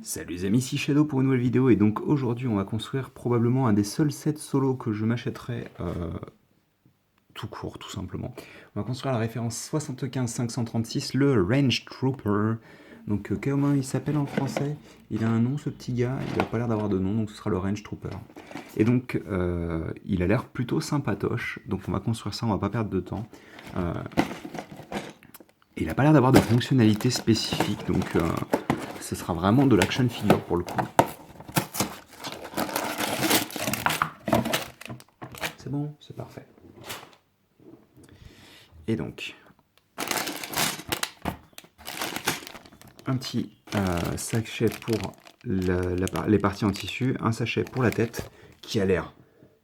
Salut les amis, ici Shadow pour une nouvelle vidéo et donc aujourd'hui on va construire probablement un des seuls sets solo que je m'achèterai tout court tout simplement. On va construire la référence 75536, le Range Trooper. Donc comment il s'appelle en français? Il a un nom ce petit gars, il n'a pas l'air d'avoir de nom donc ce sera le Range Trooper. Et donc il a l'air plutôt sympatoche, donc on va construire ça, on va pas perdre de temps. Et il n'a pas l'air d'avoir de fonctionnalité spécifique donc ce sera vraiment de l'action figure pour le coup. C'est bon, c'est parfait. Et donc, un petit sachet pour les parties en tissu, un sachet pour la tête, qui a l'air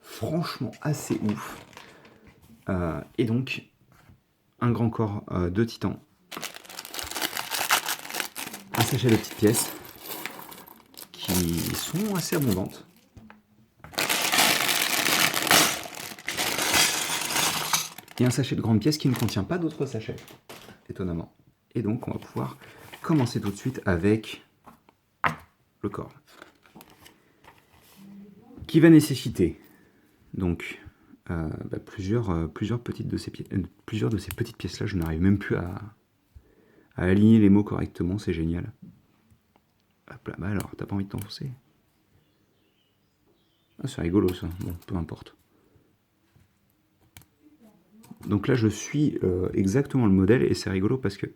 franchement assez ouf. Et donc, un grand corps de titan. Un sachet de petites pièces, qui sont assez abondantes. Et un sachet de grandes pièces qui ne contient pas d'autres sachets, étonnamment. Et donc, on va pouvoir commencer tout de suite avec le corps. Qui va nécessiter donc plusieurs de ces petites pièces-là. Je n'arrive même plus à aligner les mots correctement, c'est génial. Hop là, bah alors, t'as pas envie de t'enfoncer? Ah, c'est rigolo ça, bon, peu importe. Donc là, je suis exactement le modèle et c'est rigolo parce que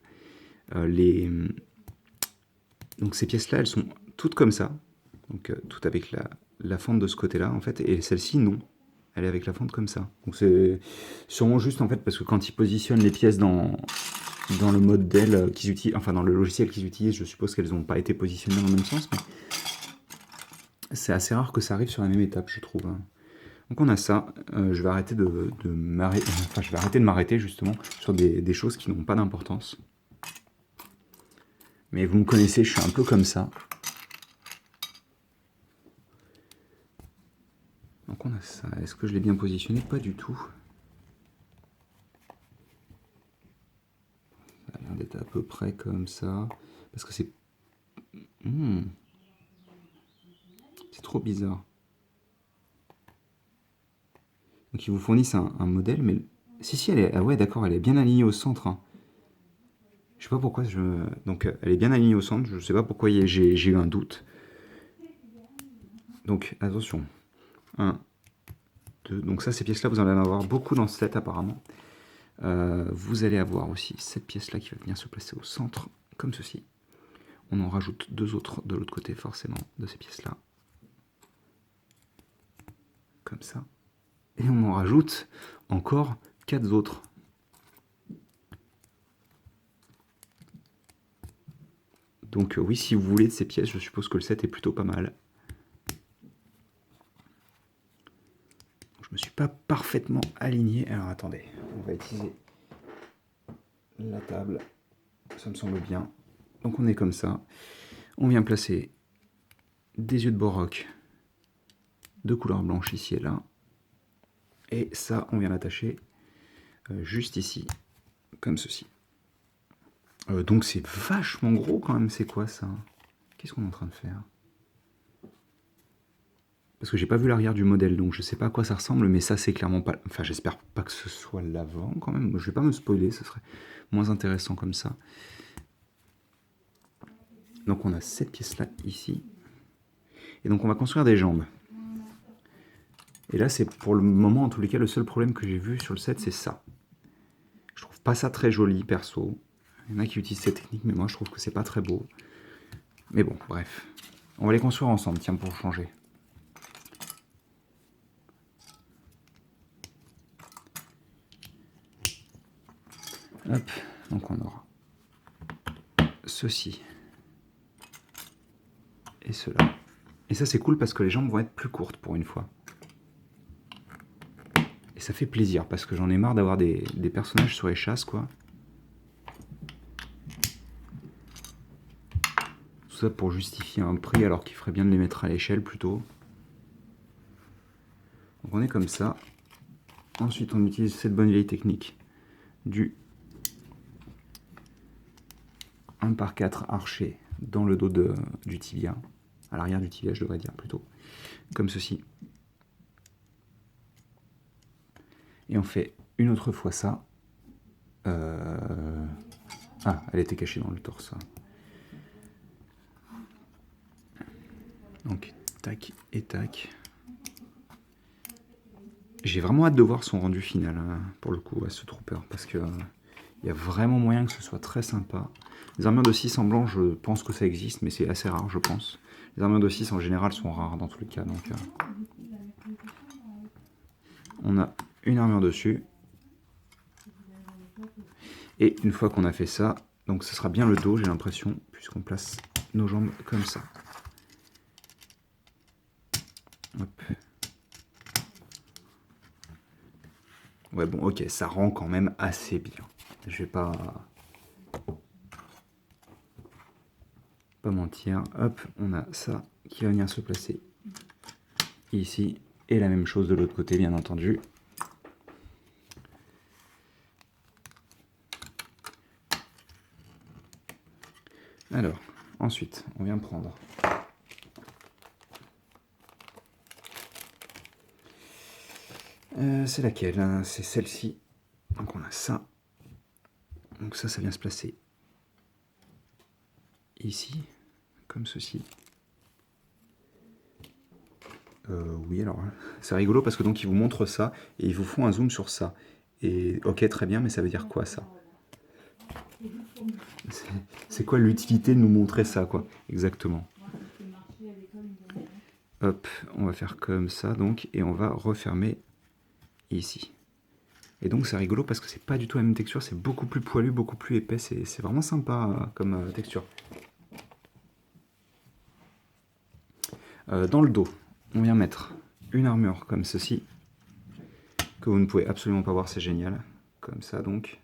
donc ces pièces-là, elles sont toutes comme ça, donc toutes avec la fente de ce côté-là en fait, et celle-ci non, elle est avec la fente comme ça. Donc c'est sûrement juste en fait parce que quand ils positionnent les pièces dans le modèle qu'ils utilisent, enfin dans le logiciel qu'ils utilisent, je suppose qu'elles n'ont pas été positionnées dans le même sens, mais c'est assez rare que ça arrive sur la même étape, je trouve. Donc on a ça, je vais arrêter de m'arrêter justement sur des choses qui n'ont pas d'importance. Mais vous me connaissez, je suis un peu comme ça. Donc on a ça, est-ce que je l'ai bien positionné? Pas du tout. Ça a l'air d'être à peu près comme ça, parce que c'est... C'est trop bizarre. Donc ils vous fournissent un modèle, mais... Si, elle est... Ah ouais, d'accord, elle est bien alignée au centre. Hein. Je sais pas pourquoi je... Donc elle est bien alignée au centre, je sais pas pourquoi j'ai eu un doute. Donc attention. 1, 2... Donc ça, ces pièces-là, vous allez en avoir beaucoup dans ce set apparemment. Vous allez avoir aussi cette pièce-là qui va venir se placer au centre, comme ceci. On en rajoute 2 autres de l'autre côté, forcément, de ces pièces-là. Comme ça. Et on en rajoute encore 4 autres. Donc oui, si vous voulez de ces pièces, je suppose que le set est plutôt pas mal. Je me suis pas parfaitement aligné. Alors attendez, on va utiliser la table. Ça me semble bien. Donc on est comme ça. On vient placer des yeux de Borok de couleur blanche ici et là. Et ça, on vient l'attacher juste ici, comme ceci. Donc c'est vachement gros quand même, c'est quoi ça? Qu'est-ce qu'on est en train de faire? Parce que j'ai pas vu l'arrière du modèle, donc je sais pas à quoi ça ressemble, mais ça c'est clairement pas... Enfin j'espère pas que ce soit l'avant quand même, je vais pas me spoiler, ce serait moins intéressant comme ça. Donc on a cette pièce là ici, et donc on va construire des jambes. Et là c'est pour le moment en tous les cas le seul problème que j'ai vu sur le set, c'est ça. Je trouve pas ça très joli perso. Il y en a qui utilisent cette technique, mais moi je trouve que c'est pas très beau. Mais bon, bref. On va les construire ensemble, tiens, pour changer. Hop, donc on aura ceci et cela. Et ça c'est cool parce que les jambes vont être plus courtes pour une fois. Et ça fait plaisir parce que j'en ai marre d'avoir des personnages sur les chasses, quoi. Tout ça pour justifier un prix alors qu'il ferait bien de les mettre à l'échelle plutôt. Donc on est comme ça. Ensuite on utilise cette bonne vieille technique du 1 par 4 archer dans le dos du tibia, à l'arrière du tibia je devrais dire plutôt, comme ceci. Et on fait une autre fois ça. Ah, elle était cachée dans le torse. Donc, tac et tac. J'ai vraiment hâte de voir son rendu final, hein, pour le coup, à ce trooper, parce que il y a vraiment moyen que ce soit très sympa. Les armures de 6 en blanc, je pense que ça existe, mais c'est assez rare, je pense. Les armures de 6 en général sont rares dans tous les cas, donc on a une armure dessus. Et une fois qu'on a fait ça, donc ce sera bien le dos, j'ai l'impression, puisqu'on place nos jambes comme ça. Hop. Ouais, bon, ok, ça rend quand même assez bien. Je vais pas mentir. Hop, on a ça qui va venir se placer ici. Et la même chose de l'autre côté, bien entendu. Alors, ensuite, on vient prendre c'est laquelle, hein? C'est celle-ci. Donc on a ça. Donc ça vient se placer ici, comme ceci. Oui, alors, c'est rigolo parce que donc ils vous montrent ça et ils vous font un zoom sur ça. Et ok, très bien, mais ça veut dire quoi ça? C'est quoi l'utilité de nous montrer ça, quoi? Exactement. Hop, on va faire comme ça, donc, et on va refermer ici. Et donc c'est rigolo parce que c'est pas du tout la même texture, c'est beaucoup plus poilu, beaucoup plus épais, c'est vraiment sympa comme texture. Dans le dos, on vient mettre une armure comme ceci, que vous ne pouvez absolument pas voir, c'est génial. Comme ça donc.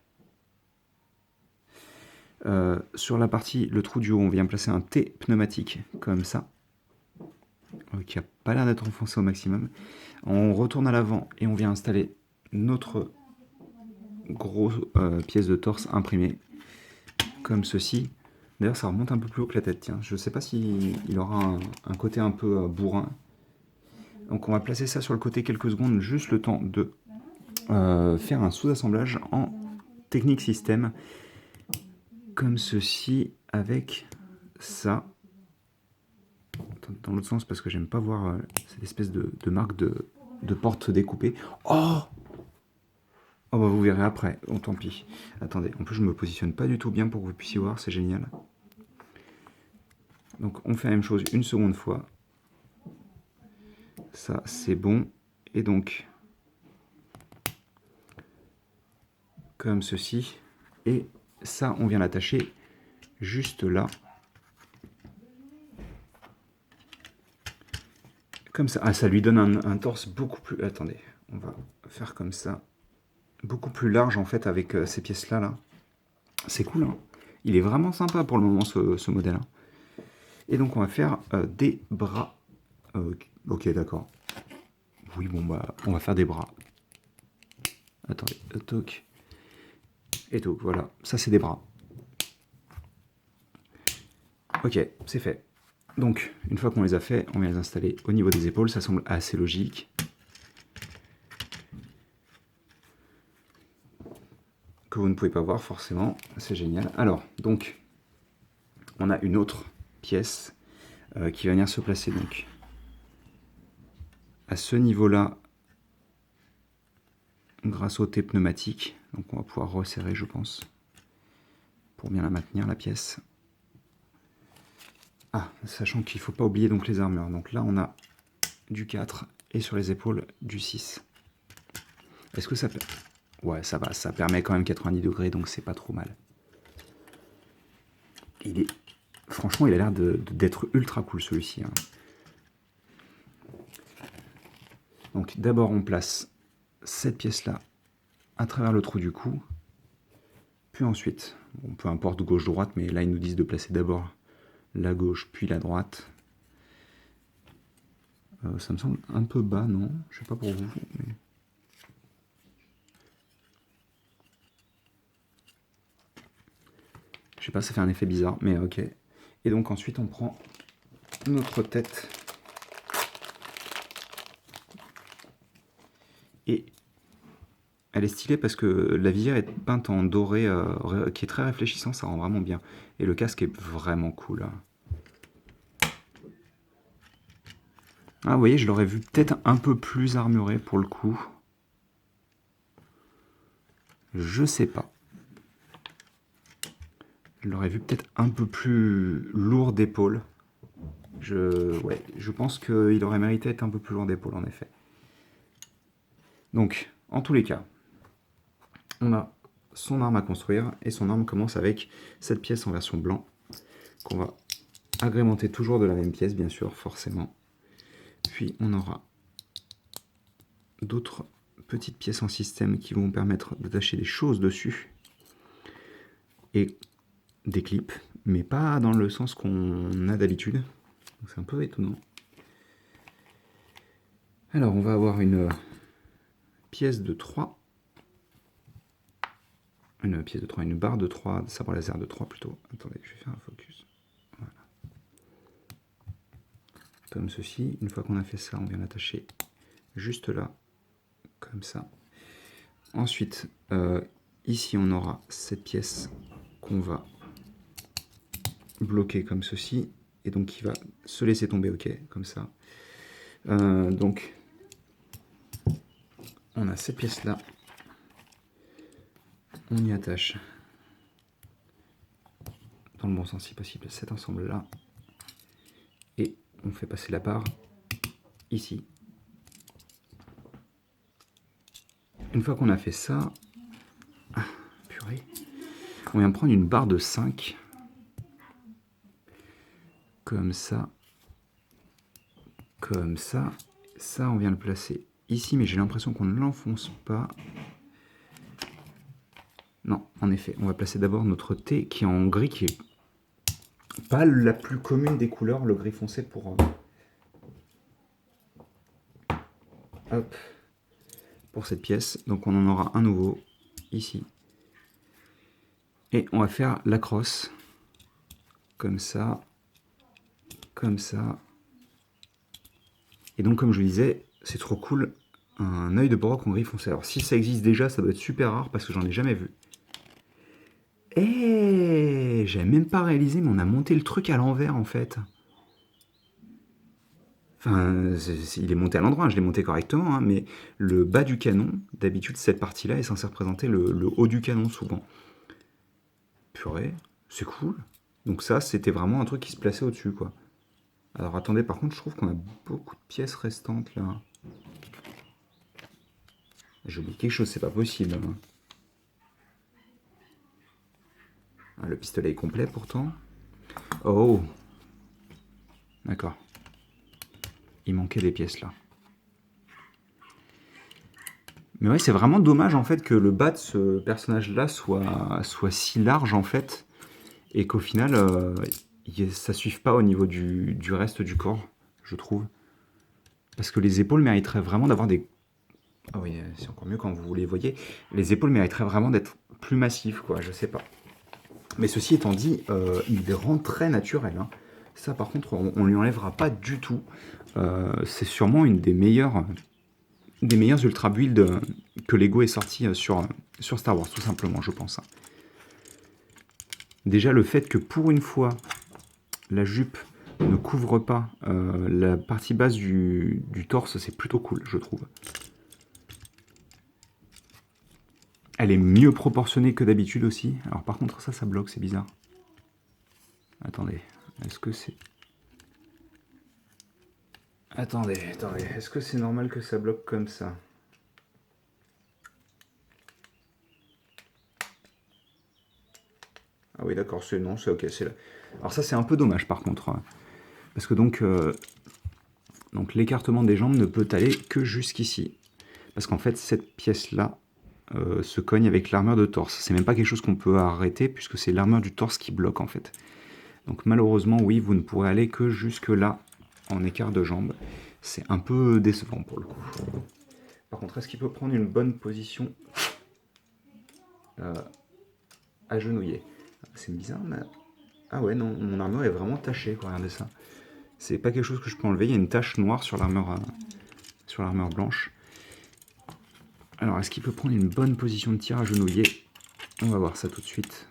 Sur la partie, le trou du haut, on vient placer un T pneumatique, comme ça. Qui n'a pas l'air d'être enfoncé au maximum. On retourne à l'avant et on vient installer notre grosse pièce de torse imprimée, comme ceci. D'ailleurs, ça remonte un peu plus haut que la tête, tiens. Je ne sais pas s'il aura un côté un peu bourrin. Donc on va placer ça sur le côté quelques secondes, juste le temps de faire un sous-assemblage en technique système, comme ceci, avec ça. Dans l'autre sens, parce que j'aime pas voir cette espèce de marque de porte découpée. Oh! Oh bah vous verrez après, oh tant pis. Attendez, en plus je me positionne pas du tout bien pour que vous puissiez voir, c'est génial. Donc on fait la même chose une seconde fois. Ça c'est bon. Et donc, comme ceci. Et ça on vient l'attacher juste là. Comme ça. Ah, ça lui donne un torse beaucoup plus... Attendez, on va faire comme ça. Beaucoup plus large en fait avec ces pièces-là. Là. C'est cool, hein. Il est vraiment sympa pour le moment ce modèle. Hein. Et donc on va faire des bras. Ok, d'accord. Oui, bon bah on va faire des bras. Attendez, toc. Et toc, voilà. Ça c'est des bras. Ok, c'est fait. Donc, une fois qu'on les a fait, on vient les installer au niveau des épaules. Ça semble assez logique. Que vous ne pouvez pas voir forcément. C'est génial. Alors, donc, on a une autre pièce qui va venir se placer donc à ce niveau-là grâce au T pneumatique. Donc on va pouvoir resserrer, je pense, pour bien la maintenir, la pièce. Ah, sachant qu'il ne faut pas oublier donc les armures. Donc là, on a du 4 et sur les épaules du 6. Est-ce que ça peut... Ouais, ça va, ça permet quand même 90 degrés, donc c'est pas trop mal. Il est... Franchement, il a l'air d'être ultra cool celui-ci. Hein. Donc d'abord, on place cette pièce-là à travers le trou du cou. Puis ensuite, bon, peu importe gauche-droite, mais là, ils nous disent de placer d'abord la gauche, puis la droite. Ça me semble un peu bas, non? Je sais pas pour vous. Mais... Je sais pas, ça fait un effet bizarre, mais ok. Et donc ensuite on prend notre tête et elle est stylée parce que la visière est peinte en doré qui est très réfléchissant, ça rend vraiment bien. Et le casque est vraiment cool. Ah, vous voyez, je l'aurais vu peut-être un peu plus armuré pour le coup. Je sais pas. Je l'aurais vu peut-être un peu plus lourd d'épaule. Ouais, je pense qu'il aurait mérité d'être un peu plus lourd d'épaule en effet. Donc, en tous les cas, on a son arme à construire et son arme commence avec cette pièce en version blanc qu'on va agrémenter toujours de la même pièce, bien sûr, forcément. Puis on aura d'autres petites pièces en système qui vont permettre d'attacher des choses dessus et des clips, mais pas dans le sens qu'on a d'habitude. C'est un peu étonnant. Alors on va avoir une pièce de 3. Une barre de 3, sabre laser de 3 plutôt. Attendez, je vais faire un focus. Voilà. Comme ceci. Une fois qu'on a fait ça, on vient l'attacher juste là, comme ça. Ensuite, ici on aura cette pièce qu'on va bloquer comme ceci, et donc qui va se laisser tomber, ok, comme ça. Donc, on a cette pièce-là. On y attache, dans le bon sens si possible, cet ensemble-là. Et on fait passer la barre ici. Une fois qu'on a fait ça, purée, on vient prendre une barre de 5, comme ça, ça on vient le placer ici, mais j'ai l'impression qu'on ne l'enfonce pas. Non, en effet, on va placer d'abord notre T qui est en gris, qui est pas la plus commune des couleurs, le gris foncé pour... hop, pour cette pièce, donc on en aura un nouveau ici. Et on va faire la crosse, comme ça, comme ça. Et donc comme je le disais, c'est trop cool, un œil de broc en gris foncé. Alors si ça existe déjà, ça doit être super rare parce que j'en ai jamais vu. Et j'avais même pas réalisé, mais on a monté le truc à l'envers en fait. Enfin, il est monté à l'endroit, je l'ai monté correctement, hein, mais le bas du canon, d'habitude cette partie-là est censée représenter le haut du canon souvent. Purée, c'est cool. Donc ça, c'était vraiment un truc qui se plaçait au-dessus, quoi. Alors attendez, par contre, je trouve qu'on a beaucoup de pièces restantes, là. J'ai oublié quelque chose, c'est pas possible. Hein. Ah, le pistolet est complet, pourtant. Oh! D'accord. Il manquait des pièces, là. Mais ouais, c'est vraiment dommage, en fait, que le bas de ce personnage-là soit si large, en fait, et qu'au final, ça suive pas au niveau du reste du corps, je trouve. Parce que les épaules mériteraient vraiment d'avoir des... Ah oui, c'est encore mieux quand vous les voyez. Les épaules mériteraient vraiment d'être plus massives, quoi, je sais pas. Mais ceci étant dit, il les rend très naturels. Hein. Ça, par contre, on lui enlèvera pas du tout. C'est sûrement une des meilleures ultra builds que Lego ait sorti sur Star Wars, tout simplement, je pense. Hein. Déjà, le fait que pour une fois, la jupe ne couvre pas la partie basse du torse, c'est plutôt cool, je trouve. Elle est mieux proportionnée que d'habitude aussi. Alors par contre, ça bloque, c'est bizarre. Attendez, est-ce que c'est... Attendez, est-ce que c'est normal que ça bloque comme ça? Ah oui, d'accord, non, c'est ok. Alors ça, c'est un peu dommage par contre. Hein, parce que donc l'écartement des jambes ne peut aller que jusqu'ici. Parce qu'en fait, cette pièce-là se cogne avec l'armure de torse. C'est même pas quelque chose qu'on peut arrêter, puisque c'est l'armure du torse qui bloque en fait. Donc malheureusement, oui, vous ne pourrez aller que jusque-là en écart de jambes. C'est un peu décevant pour le coup. Par contre, est-ce qu'il peut prendre une bonne position agenouillée? C'est bizarre, mais... Ah ouais, non, mon armure est vraiment tachée, quoi, regardez ça. C'est pas quelque chose que je peux enlever, il y a une tache noire sur l'armure blanche. Alors, est-ce qu'il peut prendre une bonne position de tir agenouillé? On va voir ça tout de suite.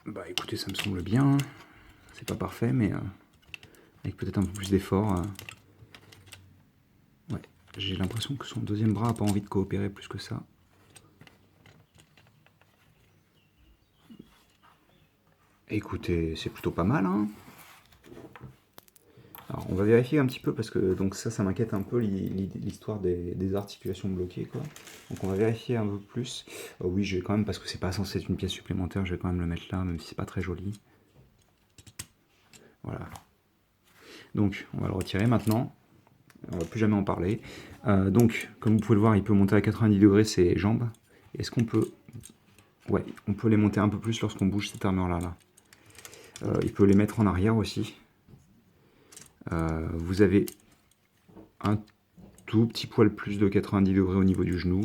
Bah écoutez, ça me semble bien. C'est pas parfait, mais avec peut-être un peu plus d'effort. Ouais, j'ai l'impression que son deuxième bras a pas envie de coopérer plus que ça. Écoutez, c'est plutôt pas mal, hein. Alors, on va vérifier un petit peu parce que donc ça m'inquiète un peu l'histoire des articulations bloquées, quoi. Donc on va vérifier un peu plus. Oui, je vais quand même, parce que c'est pas censé être une pièce supplémentaire, je vais quand même le mettre là, même si c'est pas très joli. Voilà. Donc on va le retirer maintenant. On va plus jamais en parler. Donc, comme vous pouvez le voir, il peut monter à 90 degrés ses jambes. Est-ce qu'on peut... Ouais, on peut les monter un peu plus lorsqu'on bouge cette armure-là. Il peut les mettre en arrière aussi. Vous avez un tout petit poil plus de 90 degrés au niveau du genou.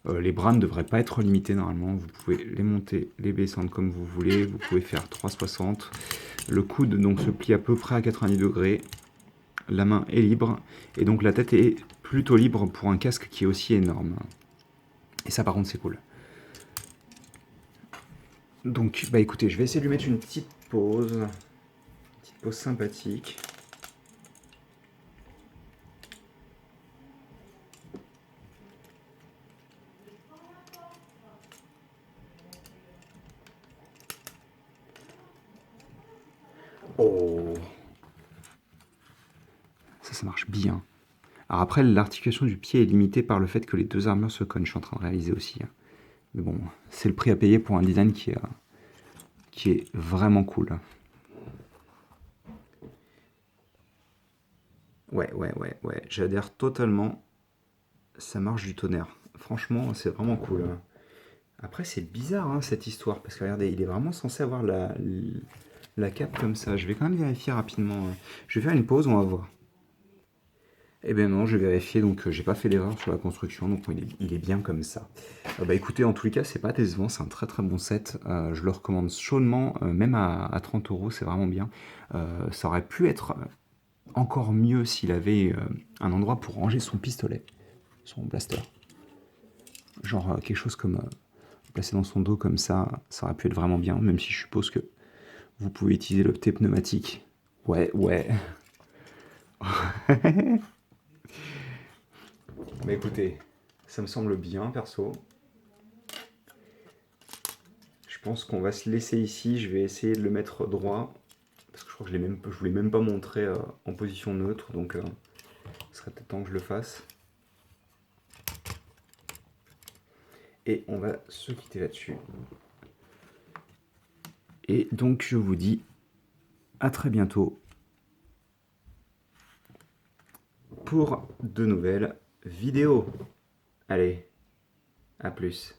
Les bras ne devraient pas être limités normalement. Vous pouvez les monter, les descendre comme vous voulez. Vous pouvez faire 360. Le coude donc se plie à peu près à 90 degrés. La main est libre. Et donc la tête est plutôt libre pour un casque qui est aussi énorme. Et ça par contre c'est cool. Donc bah écoutez, je vais essayer de lui mettre une petite pause sympathique. Oh, ça marche bien. Alors après, l'articulation du pied est limitée par le fait que les deux armures se cognent, je suis en train de réaliser aussi. Mais bon, c'est le prix à payer pour un design qui est vraiment cool. Ouais, j'adhère totalement. Ça marche du tonnerre. Franchement, c'est vraiment cool. Après, c'est bizarre, hein, cette histoire, parce que regardez, il est vraiment censé avoir la cape comme ça. Je vais quand même vérifier rapidement. Je vais faire une pause, on va voir. Eh bien non, je vais vérifier, donc j'ai pas fait d'erreur sur la construction, donc il est bien comme ça. Bah écoutez, en tous les cas, c'est pas décevant, c'est un très très bon set. Je le recommande chaudement, même à 30 €, c'est vraiment bien. Ça aurait pu être encore mieux s'il avait un endroit pour ranger son pistolet, son blaster. Genre quelque chose comme placé dans son dos comme ça aurait pu être vraiment bien, même si je suppose que vous pouvez utiliser le thé pneumatique. Ouais. Mais écoutez, ça me semble bien, perso. Je pense qu'on va se laisser ici. Je vais essayer de le mettre droit. Parce que je crois que je ne vous l'ai même pas montré en position neutre. Donc, ce serait peut-être temps que je le fasse. Et on va se quitter là-dessus. Et donc, je vous dis à très bientôt pour de nouvelles vidéos. Allez, à plus.